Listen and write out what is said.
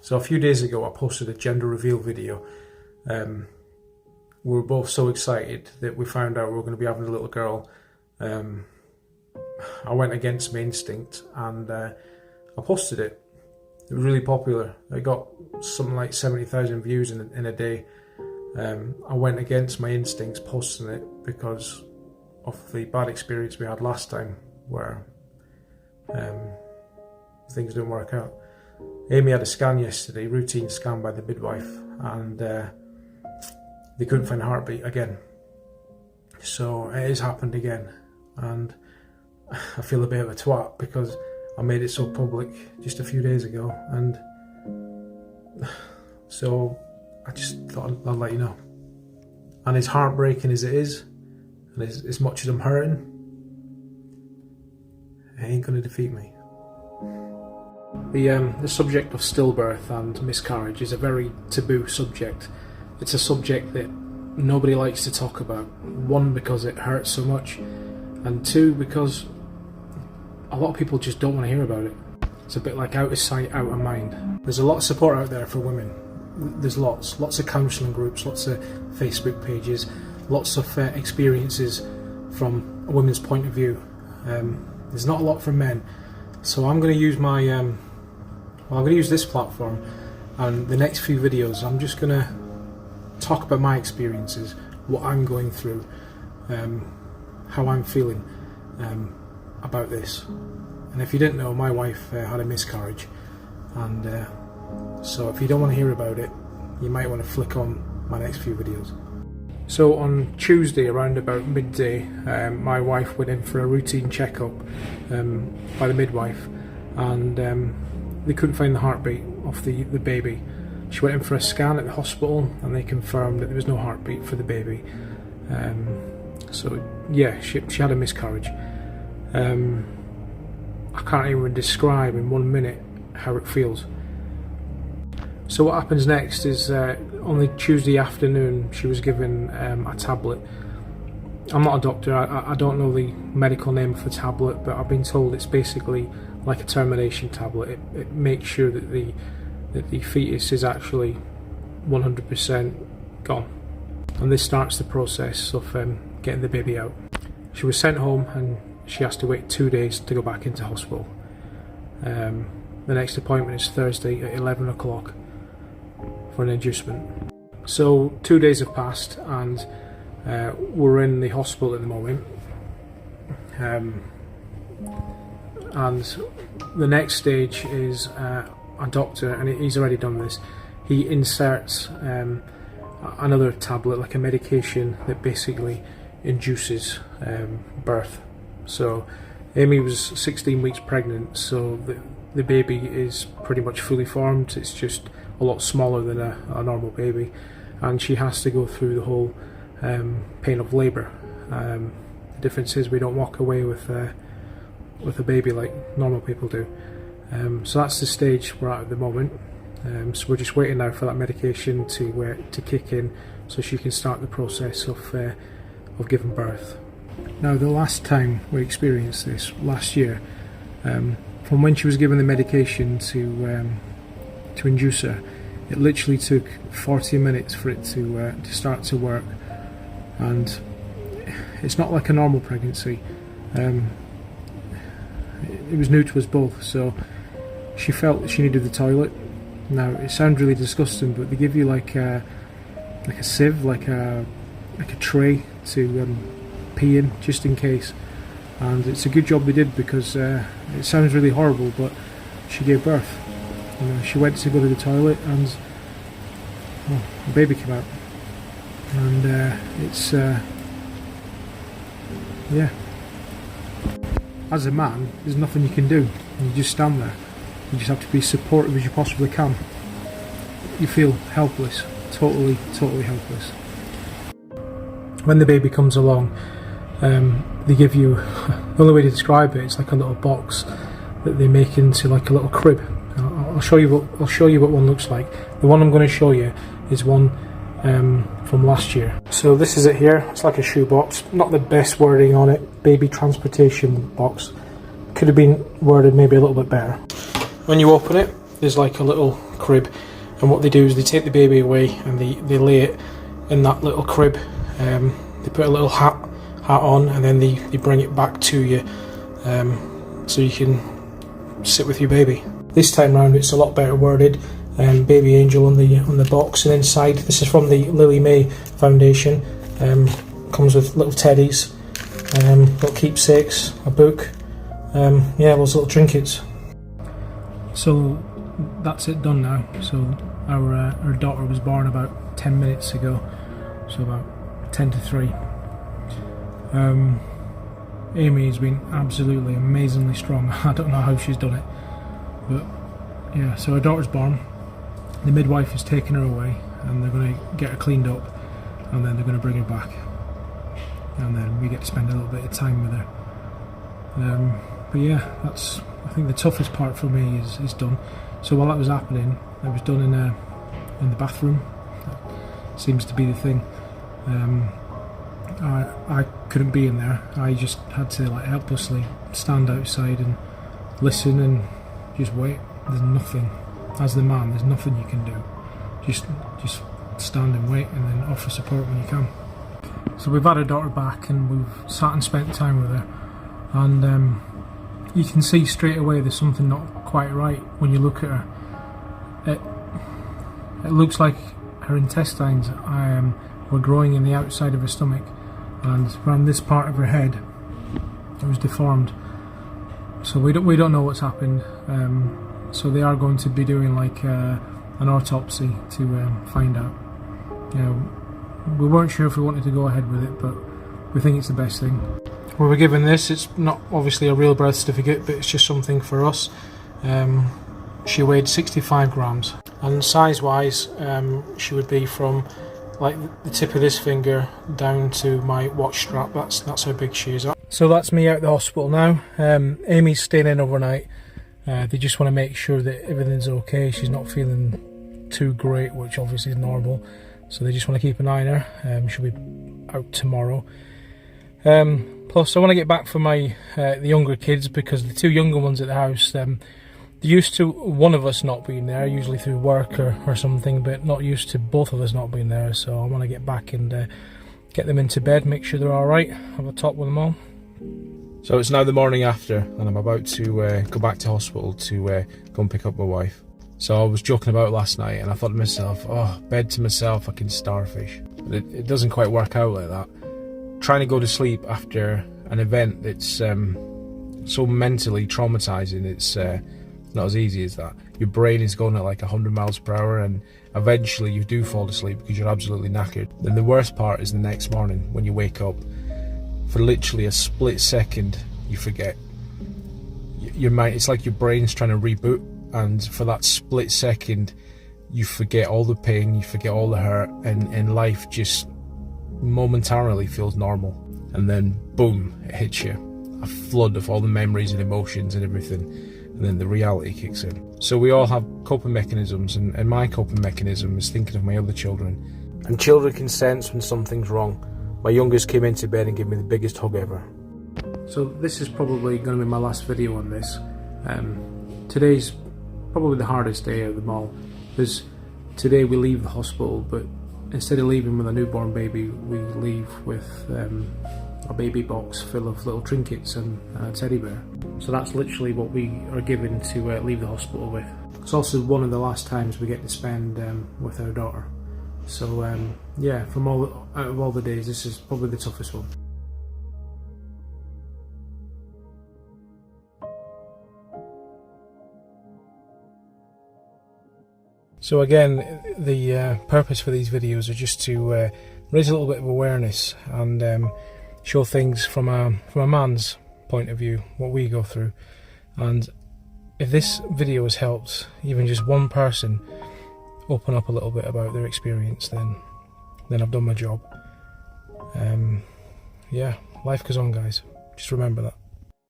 So a few days ago I posted a gender reveal video. We were both so excited that we found out we were going to be having a little girl. I went against my instinct and I posted it. It was really popular. I got something like 70,000 views in a day. I went against my instincts posting it because of the bad experience we had last time where things didn't work out. Amy had a scan yesterday, routine scan by the midwife, and they couldn't find a heartbeat again. So it has happened again, and I feel a bit of a twat because I made it so public just a few days ago, and so I just thought I'd let you know. And as heartbreaking as it is, and as much as I'm hurting, it ain't gonna defeat me. The subject of stillbirth and miscarriage is a very taboo subject. It's a subject that nobody likes to talk about. One, because it hurts so much, and two, because a lot of people just don't want to hear about it. It's a bit like out of sight, out of mind. There's a lot of support out there for women. There's lots of counselling groups, lots of Facebook pages, lots of experiences from a woman's point of view. There's not a lot from men, so I'm going to use my I'm going to use this platform, and the next few videos I'm just going to talk about my experiences, what I'm going through, how I'm feeling about this. And if you didn't know, my wife had a miscarriage, and so if you don't want to hear about it, you might want to flick on my next few videos. So on Tuesday around about midday, my wife went in for a routine checkup by the midwife, and they couldn't find the heartbeat of the baby. She went in for a scan at the hospital and they confirmed that there was no heartbeat for the baby. So yeah, she had a miscarriage. I can't even describe in 1 minute how it feels. So what happens next is on the Tuesday afternoon she was given a tablet. I'm not a doctor, I don't know the medical name for the tablet, but I've been told it's basically like a termination tablet. It makes sure that the fetus is actually 100% gone, and this starts the process of getting the baby out. She was sent home and she has to wait 2 days to go back into hospital. The next appointment is Thursday at 11 o'clock for an inducement. So 2 days have passed and we're in the hospital at the moment. And the next stage is a doctor, and he's already done this. He inserts another tablet, like a medication that basically induces birth. So Amy was 16 weeks pregnant, so the baby is pretty much fully formed. It's just a lot smaller than a normal baby, and she has to go through the whole pain of labour. The difference is we don't walk away with a baby like normal people do. So that's the stage we're at the moment. So we're just waiting now for that medication to kick in, so she can start the process of giving birth. Now, the last time we experienced this, last year, from when she was given the medication to induce her, it literally took 40 minutes for it to start to work, and it's not like a normal pregnancy. It was new to us both, so she felt that she needed the toilet. Now, it sounds really disgusting, but they give you like a sieve, like a tray to pee in, just in case. And it's a good job they did, because it sounds really horrible, but she gave birth. She went to go to the toilet and the baby came out. And it's yeah. As a man, there's nothing you can do. You just stand there. You just have to be supportive as you possibly can. You feel helpless, totally helpless. When the baby comes along, they give you, the only way to describe it's like a little box that they make into like a little crib. I'll show you what one looks like. The one I'm going to show you is one from last year. So this is it here. It's like a shoebox. Not the best wording on it. Baby transportation box. Could have been worded maybe a little bit better. When you open it, there's like a little crib, and what they do is they take the baby away and they lay it in that little crib. They put a little hat on, and then they bring it back to you, so you can sit with your baby. This time round it's a lot better worded. Baby angel on the box, and inside, this is from the Lily May Foundation, comes with little teddies, little keepsakes, a book, yeah, those little trinkets. So that's it done now. So our daughter was born about 10 minutes ago, so about 10 to 3. Amy has been absolutely amazingly strong. I don't know how she's done it, but yeah, so our daughter's born. The midwife has taken her away, and they're going to get her cleaned up, and then they're going to bring her back, and then we get to spend a little bit of time with her. But yeah, that's, I think the toughest part for me is done. So while that was happening, it was done in the bathroom. That seems to be the thing. I couldn't be in there. I just had to like helplessly stand outside and listen and just wait. There's nothing. As the man, there's nothing you can do. Just stand and wait, and then offer support when you can. So we've had our daughter back, and we've sat and spent time with her, and you can see straight away there's something not quite right when you look at her. It looks like her intestines were growing in the outside of her stomach, and around this part of her head it was deformed. So we don't know what's happened. So they are going to be doing like an autopsy to find out. You know, we weren't sure if we wanted to go ahead with it, but we think it's the best thing. We were given this. It's not obviously a real birth certificate, but it's just something for us. She weighed 65 grams, and size-wise, she would be from like the tip of this finger down to my watch strap. That's how big she is. So that's me out of the hospital now. Amy's staying in overnight. They just want to make sure that everything's okay. She's not feeling too great, which obviously is normal. So they just want to keep an eye on her. She'll be out tomorrow. Plus, I want to get back for my the younger kids, because the 2 younger ones at the house, they're used to one of us not being there, usually through work or something, but not used to both of us not being there. So I want to get back and get them into bed, make sure they're all right, have a talk with them all. So it's now the morning after, and I'm about to go back to hospital to go and pick up my wife. So I was joking about last night, and I thought to myself, oh, bed to myself, I can starfish. But it doesn't quite work out like that. Trying to go to sleep after an event that's so mentally traumatizing, it's not as easy as that. Your brain is going at like 100 miles per hour, and eventually you do fall asleep because you're absolutely knackered. Then the worst part is the next morning when you wake up. For literally a split second, you forget. Your mind, it's like your brain's trying to reboot, and for that split second, you forget all the pain, you forget all the hurt, and life just momentarily feels normal. And then, boom, it hits you. A flood of all the memories and emotions and everything, and then the reality kicks in. So we all have coping mechanisms, and my coping mechanism is thinking of my other children. And children can sense when something's wrong. My youngest came into bed and gave me the biggest hug ever. So this is probably going to be my last video on this. Today's probably the hardest day of them all, because today we leave the hospital, but instead of leaving with a newborn baby, we leave with a baby box full of little trinkets and a teddy bear. So that's literally what we are given to leave the hospital with. It's also one of the last times we get to spend with our daughter. So yeah, out of all the days, this is probably the toughest one. So again, the purpose for these videos are just to raise a little bit of awareness and show things from a man's point of view, what we go through. And if this video has helped even just one person open up a little bit about their experience, then I've done my job. Yeah, life goes on, guys. Just remember that.